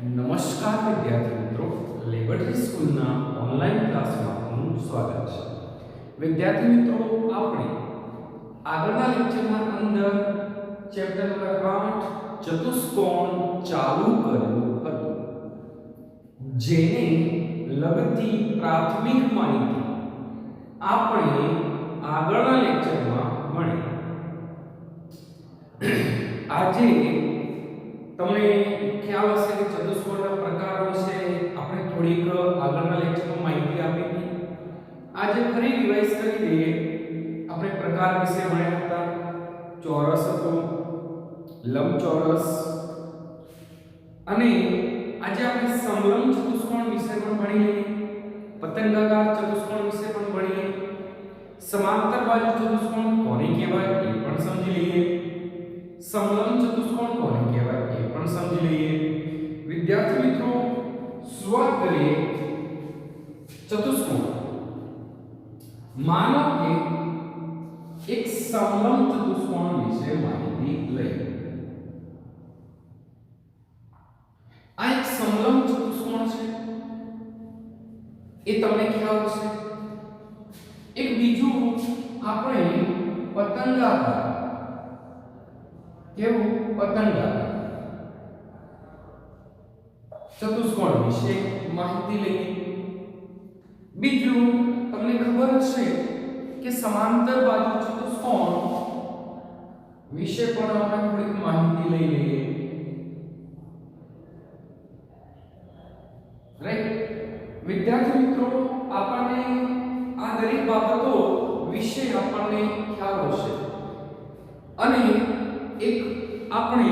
નમસ્કાર વિદ્યાર્થી મિત્રો, લેબોરેટરી સ્કૂલના ઓનલાઈન ક્લાસમાં આપનું સ્વાગત છે. વિદ્યાર્થી મિત્રો, આપણે આગળના લેક્ચરમાં અંદર ચેપ્ટર નંબર 8 ચતુષ્કોણ ચાલુ કર્યું હતું, જેને લગતી પ્રાથમિક માહિતી આપણે આગળના લેક્ચરમાં મળી. આજે તમને ખ્યાલ હશે કે ચતુષ્કોણના પ્રકારો વિશે આપણે થોડીક આગળના લેક્ચરમાં માહિતી આપી હતી. આજે ફરી રિવાઇઝ કરી દઈએ. આપણે પ્રકાર વિશે ભણ્યા હતા. ચોરસ હતો, લંબચોરસ, અને આજે આપણે સમલંબ ચતુષ્કોણ વિશે પણ ભણી લઈએ. પતંગાકાર ચતુષ્કોણ વિશે પણ ભણી લઈએ. સમાંતર બાજુ ચતુષ્કોણ કોને કહેવાય એ પણ સમજી લઈએ. સમલંબ ચતુષ્કોણ કોને કહેવાય એ પણ સમજી લઈએ. વિદ્યાર્થી મિત્રો, શરૂઆત કરીએ ચતુષ્કોણ. માનો કે એક સમલંબ ચતુષ્કોણ વિશે માહિતી લઈએ. આ એક સમલંબ ચતુષ્કોણ છે, એ તમને ખ્યાલ હશે. એક બીજું આપણે પતંગાકાર, કેવું પતંગાકાર ચતુષ્કોણ વિશે માહિતી લઈએ. બીજું તમને ખબર હશે કે સમાંતર બાજુ ચતુષ્કોણ વિશે પણ આપણે થોડીક માહિતી લઈ લઈએ. રાઈટ વિદ્યાર્થી મિત્રો, આપણને આ દરેક બાબતો વિશે આપણને ખ્યાલ હશે, અને એક આપણે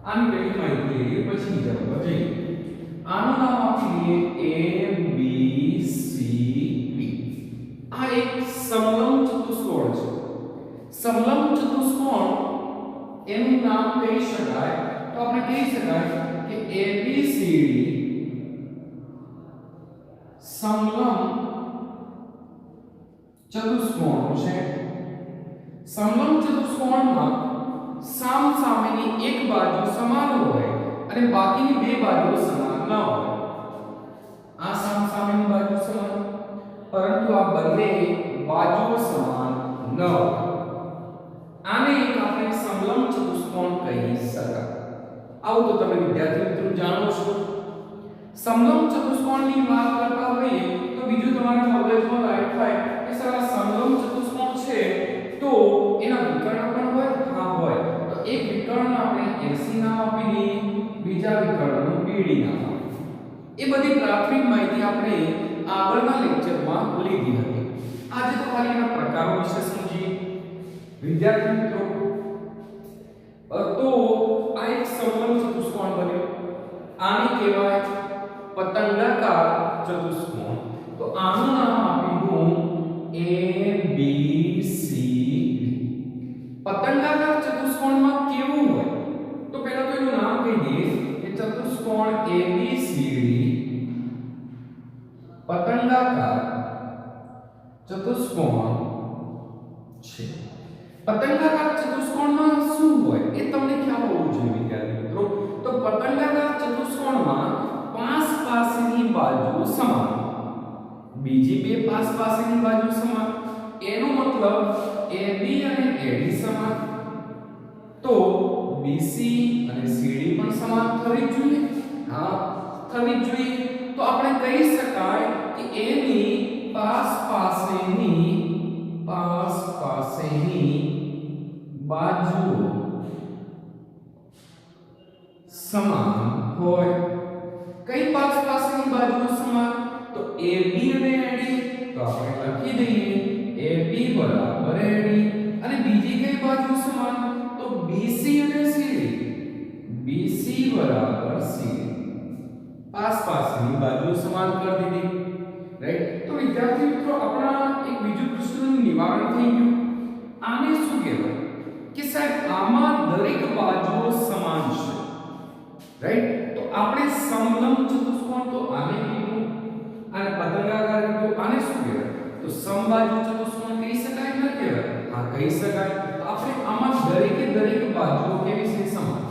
આની પહેલી માહિતી લઈએ, પછી બીજા પર જઈએ. આનું નામ આપીએ A B C D. આ એક સમલંબ ચતુષ્કોણ છે. સમલંબ ચતુષ્કોણ એનું નામ કહી શકાય તો આપણે કહી શકાય કે ABCD સમલંબ ચતુષ્કોણ છે. સમલંબ ચતુષ્કોણમાં સામસામેની એક બાજુ સમાન હોય અને બાકીની બે બાજુઓ સમાન ન હોય. આ સામસામેની બાજુ સમાન, પરંતુ આ બંને બાજુઓ સમાન ન હોય. આને એક આપણે સમલંબ ચતુષ્કોણ કહી શકાય. આવું તો તમે વિદ્યાર્થી મિત્રો જાણો છો. સમલંબ ચતુષ્કોણની વાત કરતા હોઈએ તો બીજું તમારા મગજમાં રાઈટ થાય કે સર આ સમલંબ ચતુષ્કોણ છે તો એના વિકર્ણ પણ હોય. હા હોય. તો એક વિકર્ણ આપણે AC નામ આપી દઈએ, બીજા વિકર્ણનું BD નામ આપીએ. એ બધી પ્રાથમિક માહિતી આપણે આગળના લેક્ચરમાં લીધી હતી. આજે તો ખાલી એના પ્રકારો વિશે સમજીએ. વિદ્યાર્થી મિત્રો, તો આ એક સમલંબ ચતુષ્કોણ બન્યો. આને કહેવાય પતંગાકાર ચતુષ્કોણ. તો આનું નામ આપી દઉં ABCD. પતંગાકાર ચતુષ્કોણમાં કેવું હોય તો પહેલા તો એનું નામ કહી દઈએ કે ચતુષ્કોણ ABCD પતંગાકાર ચતુષ્કોણ છે. પતંગાકાર ચતુષ્કોણમાં શું હોય એ તમને ખ્યાલ હોવો જોઈએ વિદ્યાર્થી મિત્રો. તો પતંગાકાર ચતુષ્કોણમાં પાસ પાસેની બાજુ સમાન, બીજી બે પાસ પાસેની બાજુ સમાન. એનો મતલબ AB અને AD સમાન, તો BC અને CD પણ સમાન થવી જોઈએ. હા, થવી જોઈએ. તો આપણે કહી શકાય કે એની પાસ પાસેની બાજુઓ સમાન હોય. કઈ પાસ પાસેની બાજુઓ સમાન? તો AB અને AD. તો આપણે લખી દઈએ AB બરાબર AD. અને બીજી કઈ બાજુ સમાન? તો BC અને CD. BC બરાબર CD. પાસ પાસેની બાજુઓ સમાન કરી દીધી. રાઈટ. તો વિદ્યાર્થી મિત્રો, આપણા એક બીજું પ્રશ્નનું નિવારણ થઈ ગયું. આને શું કહેવાય કે સાહેબ આમાં દરેક બાજુઓ સમાન છે. રાઈટ. તો આપણે સમલંબ ચતુષ્કોણ તો આને કીધું, અને પતંગાકાર કીધું. આને શું કહેવાય? તો સમબાજુ ચતુષ્કોણ કહી શકાય કે કહેવાય? હા, કહી શકાય. તો આપણે આમાં દરેકે દરેક બાજુઓ કેવી છે? સમાન.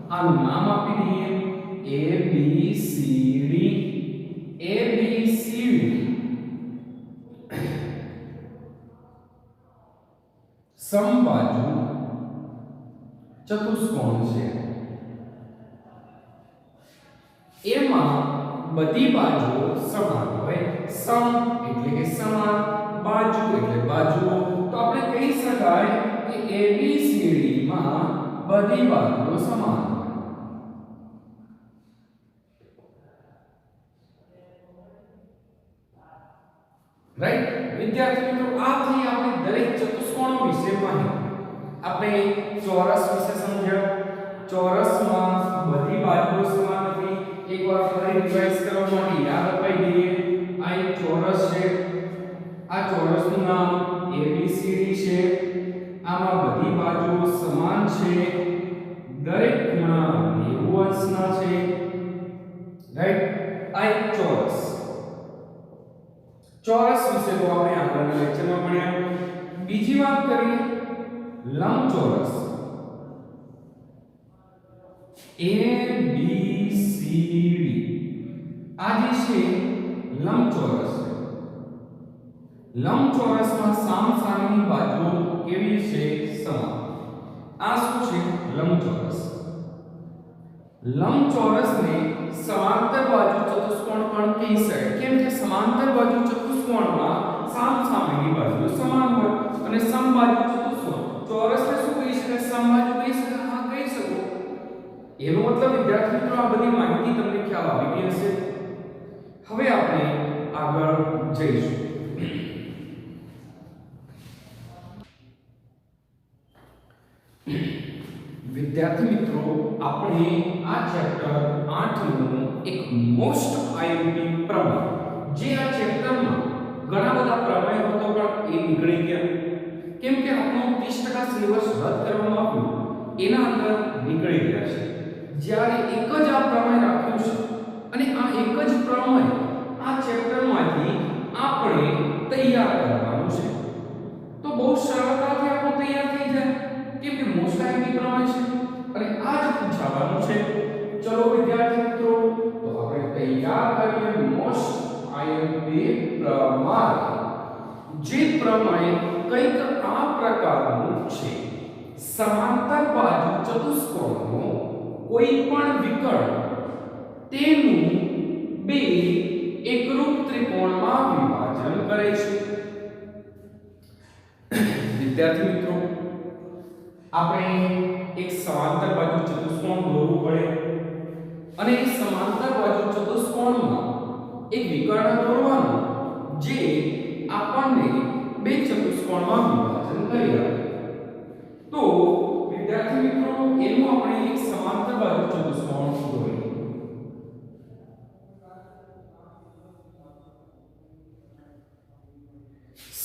આનું નામ આપી દઈએ A B C D. A B C D સમબાજુ ચતુષ્કોણ છે. એમાં બધી બાજુઓ સમાન હોય. સમ એટલે કે સમાન, બાજુ એટલે બાજુઓ. તો આપણે કહી શકાય કે ABCD માં બધી બાજુઓ સમાન હોય. રાઈટ વિદ્યાર્થી મિત્રો, આ થઈ આપણે દરેક ચતુષ્કોણો વિશે માહિતી. આપણે ચોરસ વિશે સમજ્યા. ચોરસમાં બધી બાજુઓ સમાન હતી. એકવાર ફરી રિવાઇઝ કરવા માટે યાદ અપાઈ દઈએ. આ એક ચોરસ છે. આ ચોરસનું નામ ABCD છે. આમાં બધી બાજુઓ સમાન છે. દરેક ખૂણા 90 અંશના છે. રાઈટ, આ એક ચોરસ. ચોરસ વિશે તો આપણે આગળના લેક્ચરમાં ભણ્યા. બીજી વાત કરીએ લંબચોરસ. ABCD આ જે છે લંબચોરસ છે. લંબચોરસમાં સામસામેની બાજુઓ કેવી છે? સમાન. આ શું છે? લંબચોરસ. લંબચોરસને સમાંતર બાજુ ચતુષ્કોણ પણ કહી શકાય. કેમ કે સમાંતર બાજુ ચતુષ્કોણમાં સામસામેની બાજુઓ સમાન હોય અને સમબાજુ ચતુષ્કોણ ચોરસને શું કહી શકાય? સમબાજુ કહી શકાય. હા, કહી શકો. એનો મતલબ વિદ્યાર્થી મિત્રો આ બધી માહિતી તમને ખ્યાલ આવી ગઈ હશે. હવે આપણે આગળ જઈશું. વિદ્યાર્થી મિત્રો, આપણે આ ચેપ્ટર 8 નું એક મોસ્ટ આઈએમપી પ્રમેય, જે આ ચેપ્ટરમાં ઘણા બધા પ્રમેયો હતો પણ એ નીકળી ગયા. કેમ કે આપણો 30% સિલેબસ રદ કરવામાં આવ્યો, એના અંદર નીકળી ગયા છે. જ્યારે એક જ આ પ્રમેય રાખ્યું છે અને આ એક જ પ્રમેય આ ચેપ્ટરમાંથી આપણે તૈયાર કરવાનું છે, તો બહુ સરળતાથી આપણો તૈયાર થઈ જાય. કેમ કે મોસ્ટ આઈએમપી પ્રમેય છે અને આ જ પૂછાવાનું છે. ચલો વિદ્યાર્થી મિત્રો, તો આપણે તૈયાર કરીએ મોસ્ટ આઈએમપી પ્રમેય. જે પ્રમેય કંઈક આ પ્રકારનું છે: સમાંતર બાજુ ચતુષ્કોણનો કોઈ પણ વિકર્ણ તેનું બે એકરૂપ ત્રિકોણમાં વિભાજન કરે છે. વિદ્યાર્થી મિત્રો, આપણે એક સમાંતર બાજુ ચતુષ્કોણ દોરવું પડે અને એ સમાંતર બાજુ ચતુષ્કોણમાં એક વિકર્ણ દોરવાનું જે આપણને બે ચતુષ્કોણમાં વિભાજન કરી આપે. તો વિદ્યાર્થી મિત્રો, એનું આપણે એક સમાંતર બાજુ ચતુષ્કોણ દોરીએ.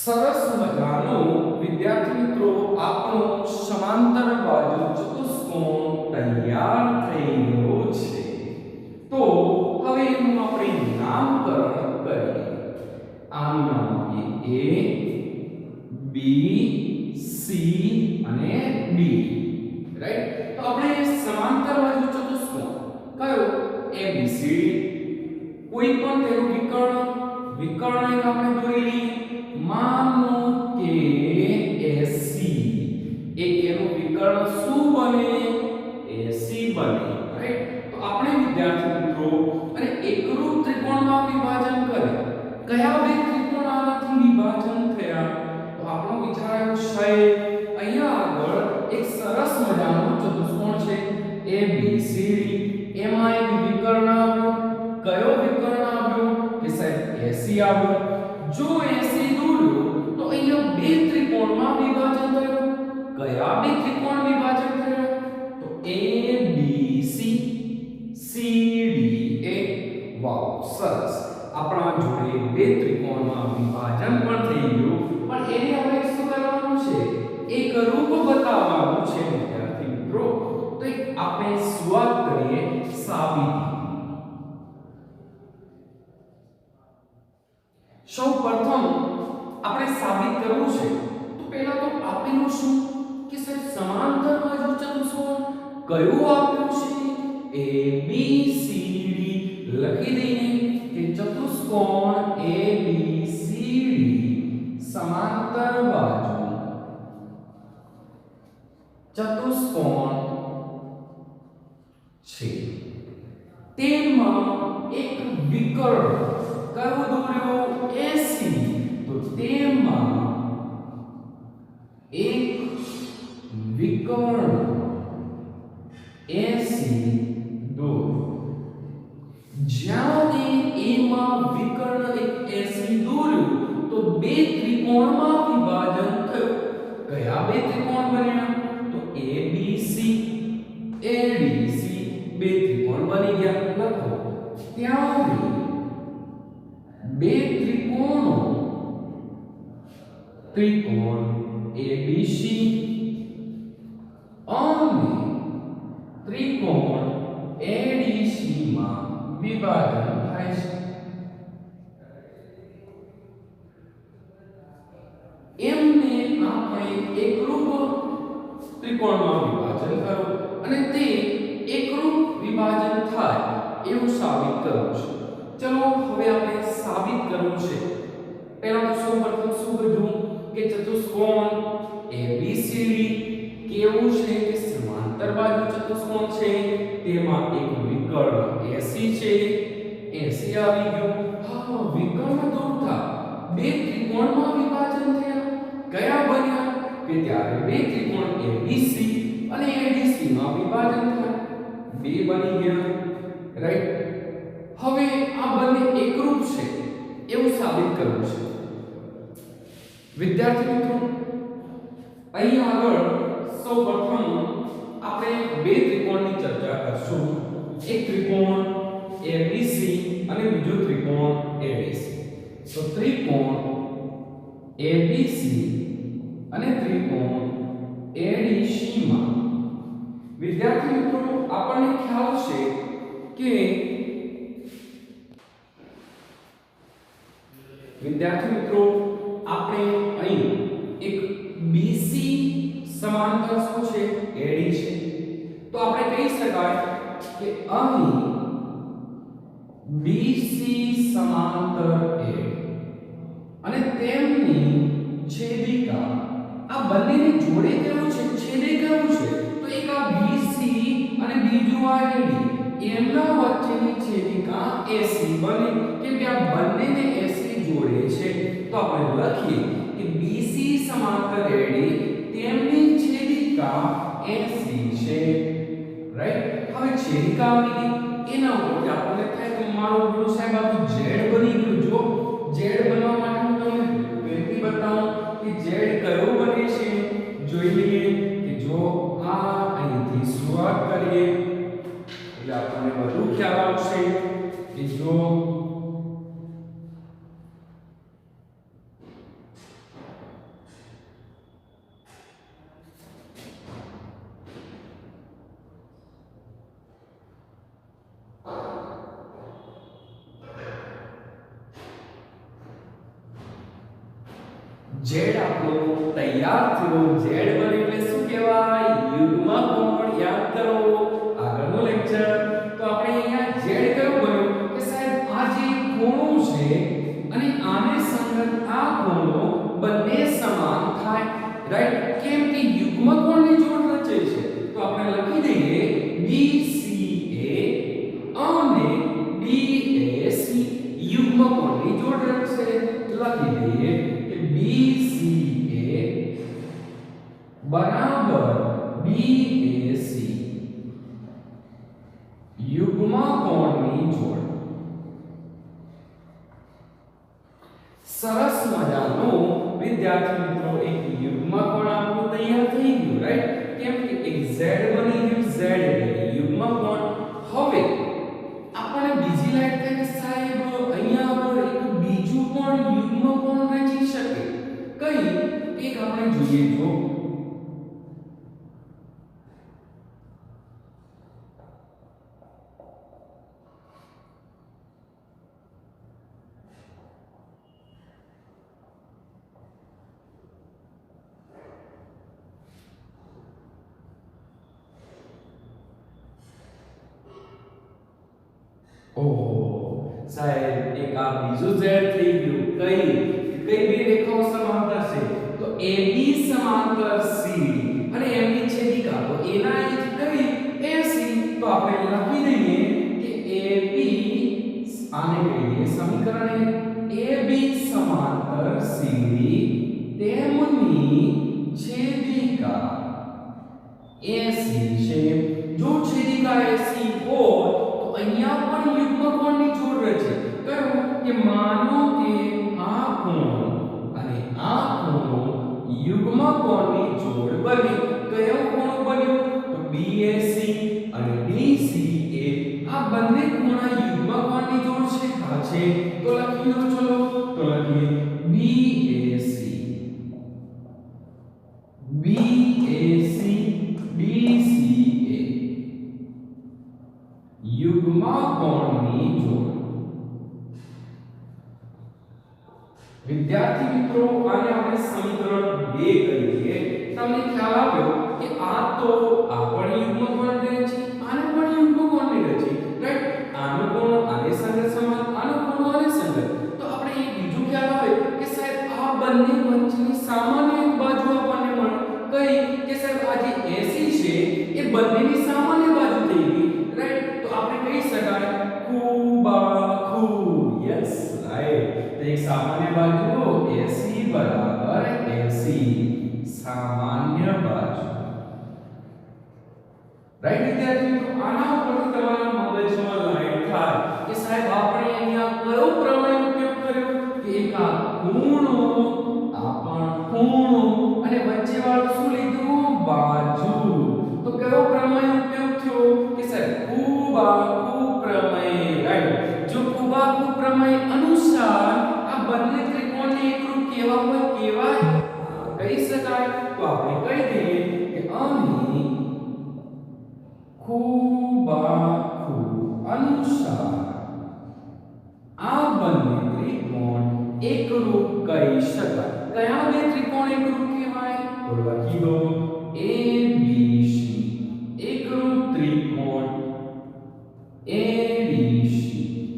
સરસ મજાનો વિદ્યાર્થી મિત્રો આપણો સમાંતર બાજુ ચતુષ્કોણ તૈયાર થઈ ગયો છે. તો હવે એનું આપણે નામકરણ કરીએ. આનું નામ આપીએ A, B, C અને D. રાઈટ, તો આપણે સમાંતર બાજુ ચતુષ્કોણ કયો? ABCD. કોઈ પણ તેનું વિકર્ણ એક આપણે દોરી લઈએ. માનો કે AC. એક એનું વિકર્ણ શું બને? AC બને. રાઈટ, તો આપણે વિદ્યાર્થી મિત્રો અને એકરૂપ ત્રિકોણમાં વિભાજન કરે. કયા બે ત્રિકોણ આનાથી વિભાજન થયા? તો આપણો વિચાર આવ્યો છે અહીંયા આગળ એક સરસ મજાનો ચતુષ્કોણ છે ABCD. એમાં એક વિકર્ણ આવ્યો. કયો વિકર્ણ આવ્યો? કે સાહેબ AC આવ્યો. જો AC દોર્યો તો અહીંયા બે ત્રિકોણમાં વિભાજન થયું. કયા બે ત્રિકોણ વિભાજન થયા? તો ABC CDA. વાવ, સરસ. આપણા જોડે બે ત્રિકોણમાં વિભાજન પણ થઈ ગયું, પણ એને આપણે શું કરવાનું છે? એક રૂપ બતાવવાનું છે વિદ્યાર્થી મિત્રો. તો આપણે શરૂઆત કરીએ સાબિતી. સૌપ્રથમ આપણે સાબિત કરવું છે તો પહેલા તો આપેલું શું કે સર સમાંતર બાજુ ચતુષ્કોણ કયું આપ્યું છે A B C D લખી દઈએ કે ચતુષ્કોણ A B C D સમાંતર બાજુ ચતુષ્કોણ છે તેમાં એક વિકર્ણ કયું દોર્યું AC તો તેમાં એક વિકર્ણ AC દોર્યું જ્યારે A માં વિકર્ણ એક AC દોર્યું તો બે ત્રિકોણમાં વિભાજન થયું કયા બે ત્રિકોણ બન્યા તો ABC ADC બે ત્રિકોણ બની ગયા લખો ત્યારે બે ત્રિકોણ ABC અને ત્રિકોણ ADC માં વિભાજન થાય છે એમને આપણે એકરૂપ ત્રિકોણમાં વિભાજન કરો અને તે એકરૂપ વિભાજન થાય એવું સાબિત કરવું છે ચલો હવે આપણે સાબિત કરવું છે પહેલા તો સૌપ્રથમ શું કીધું કે ચતુષ્કોણ ABCD કેવું છે કે સમાંતર બાજુ ચતુષ્કોણ છે તેમાં એક વિકર્ણ AC છે AC આવી ગયું હા વિકર્ણ દોરતા બે ત્રિકોણમાં વિભાજન થયા કયા બન્યા કે ત્યારે બે ત્રિકોણ ABC અને ADC માં વિભાજન થયા બે બની ગયા રાઈટ હવે આ બંને એકરૂપ છે એવું સાબિત કરવું છે વિદ્યાર્થી મિત્રો અહીં આગળ સૌપ્રથમ આપણે બે ત્રિકોણની ચર્ચા કરશું એક ત્રિકોણ ABC અને બીજો ત્રિકોણ ADC તો ત્રિકોણ ABC અને ત્રિકોણ ADC માં વિદ્યાર્થી મિત્રો આપણને ખ્યાલ છે કે વિદ્યાર્થી મિત્રો આપણે અહીં એક BC સમાંતર શું છે AD છે તો આપણે કહી શકાય કે અહીં BC સમાંતર AD અને તેમની છેદિકા આ બંનેની જોડે કેવું છે છેદે કેવું છે તો એક આ BC અને બીજું આ AD એમના વચ્ચેની છેદિકા AC બને કેમ કે આ બંનેને AC જોડે છે તો આપણે લખીએ કે BC સમાંતર AD તેમની છેદિકા AC છે રાઈટ હવે છેદિકા આવી ગઈ એના ઉપરથી આપણને થાય કે મારું પેલું સાહેબ આપણું Z બની ગયું જો Z બનવા માટે હું તમને પહેલી બતાવું કે Z કયો બને છે જોઈ લઈએ કે જો આ અહીંથી શરૂઆત કરીએ એટલે આપણને વધુ ખ્યાલ આવશે કે જો Z આપણો તૈયાર થયો Z બને એટલે શું કહેવાય યુગ્મ કોણ યાદ કરો આગળનો લેક્ચર તો આપણે અહીંયા Z કયો બન્યો કે સાહેબ આ જે ખૂણો છે અને આને સંગત આ ખૂણો બંને સમાન થાય રાઈટ કેમ કે યુગ્મ કોણની જોડ રચે છે તો આપણે લખી દઈએ BCA અને DAC યુગ્મ કોણની જોડ રચશે લખી દઈએ BCA बराबर BAC युग्म कोणની જોડ સરસ મજાનો વિદ્યાર્થી મિત્રો એક યુગ્મ કોણ આપણું તૈયાર થઈ ગયું રાઈટ કેમ કે એક Z બની ગયું Z એટલે યુગ્મ કોણ હવે આપણે બીજી લાઈન થાય કે સાહેબ અહીંયા આગળ એક બીજું પણ યુગ્મ કોણ રચી શકે કઈ એક આપણે જોઈએ જો ઓહો સાહેબ એક આ બીજું ઝેડ થઈ ગયું કઈ બે રેખાઓ સમાંતર છે તો AB સમાંતર CD અને M ની છેદિકા તો A ના એજ કઈ AC તો આપણે લખી દઈએ કે AB આને કહી દઈએ સમીકરણ AB સમાંતર CD તેમની છેદિકા AC છે જો છેદિકા AC હોય તો અહીંયા પણ યુગ્મ કોણની જોડ રચે કયું કે માનો કે આ કોણ અને આ કોણ યુગ્મ કોણની જોડ બની કયો કોણ બન્યો તો BAC અને DCA આ બંને ખૂણા યુગ્મ કોણની જોડ છે હા છે તો લખી લો ચલો તો લખીએ BAC DCA યુગ્મ કોણની જોડ વિદ્યાર્થી મિત્રો આને આપણે સમીકરણ 2 કહીએ તમને ખ્યાલ આવ્યો કે આ તો આ પણ યુગ્મ કોણ રહે છે આને પણ યુગ્મ કોણ રહે છે રાઈટ આનો કોણ આને સંગત સમાન આનો કોણ આને સંગત તો આપણે એક બીજું ખ્યાલ આવે કે સાહેબ આ બંને વચ્ચેની સામાન્ય એક બાજુ આપણને મળે કઈ કે સાહેબ આ જે AC છે એ બંનેની સામાન્ય બાજુ થઈ ગઈ રાઈટ તો આપણે કહી શકાય ખૂબાખૂ યસ રાઈટ તો એક સામાન્ય બાજુ AC બરાબર AC સામાન્ય બાજુ રાઈટ વિદ્યાર્થી મિત્રો આના ઉપરથી તમારા મગજમાં લાઈટ થાય કે સાહેબ આપણે અહીંયા કયો પ્રમેય ઉપયોગ કર્યો કે એક આ ખૂણો આ પણ ખૂણો અને વચ્ચે વાળું શું લીધું બાજુ તો કયો પ્રમેય ઉપયોગ થયો કે સાહેબ ખૂબાખૂ પ્રમેય રાઈટ જો ખૂબાખૂ પ્રમેય અનુસાર આ બંને ત્રિકોણને એકરૂપ કેવા હોય કેવાય કહી શકાય તો આપણે કહી દઈએ કે અહીં ખૂબાખૂ અનુસાર આ બંને ત્રિકોણ એકરૂપ કહી શકાય કયા બે ત્રિકોણ એકરૂપ કહેવાય તો લખી દો ABC એકરૂપ ત્રિકોણ ABC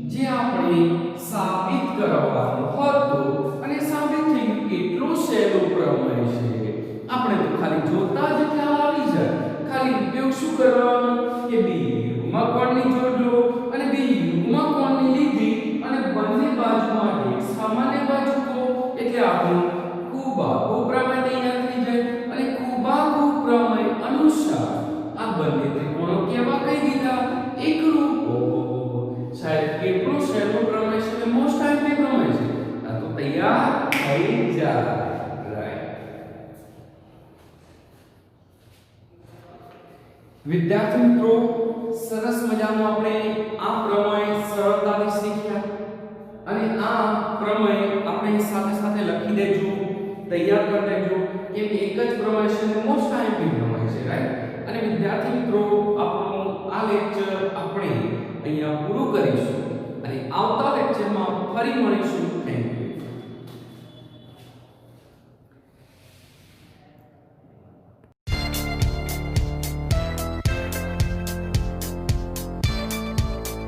જે આપણે સાબિત કરવાનો હતો અને સાબિત થઈ ગયું કેટલો સહેલો પ્રમેય છે આપણે તો ખાલી જોતા જ ખ્યાલ આવી જાય ખાલી ઉપયોગ શું કરવાનો કે બે યુગ્મ કોણની જોડ લો અને બે યુગ્મ કોણની લીધી અને બંને બાજુ માટે એક સામાન્ય બાજુ કો એટલે આપણું ખૂબાખૂ પ્રમેય તૈયાર થઈ જાય અને ખૂબાખૂ પ્રમેય અનુસાર આ બંને ત્રિકોણો કેવા કહી દીધા એકરૂપ સાહેબ કેટલો સહેલો પ્રમેય છે મોસ્ટ ટાઈપની પ્રમેય છે આ તો તૈયાર થઈ જાય રાઈટ વિદ્યાર્થી મિત્રો સરસ મજાનું આપણે આ પ્રમેય સરળતાથી શીખ્યા અને આ પ્રમેય આપણે સાથે સાથે લખી દેજો તૈયાર કરી દેજો કેમ કે એક જ પ્રમેય છે મોસ્ટ ટાઈપની પ્રમેય છે રાઈટ અને વિદ્યાર્થી મિત્રો આપણું આ લેક્ચર આપણે અહીંયા પૂરું કરીશું અને આવતા લેક્ચરમાં ફરી મળીશું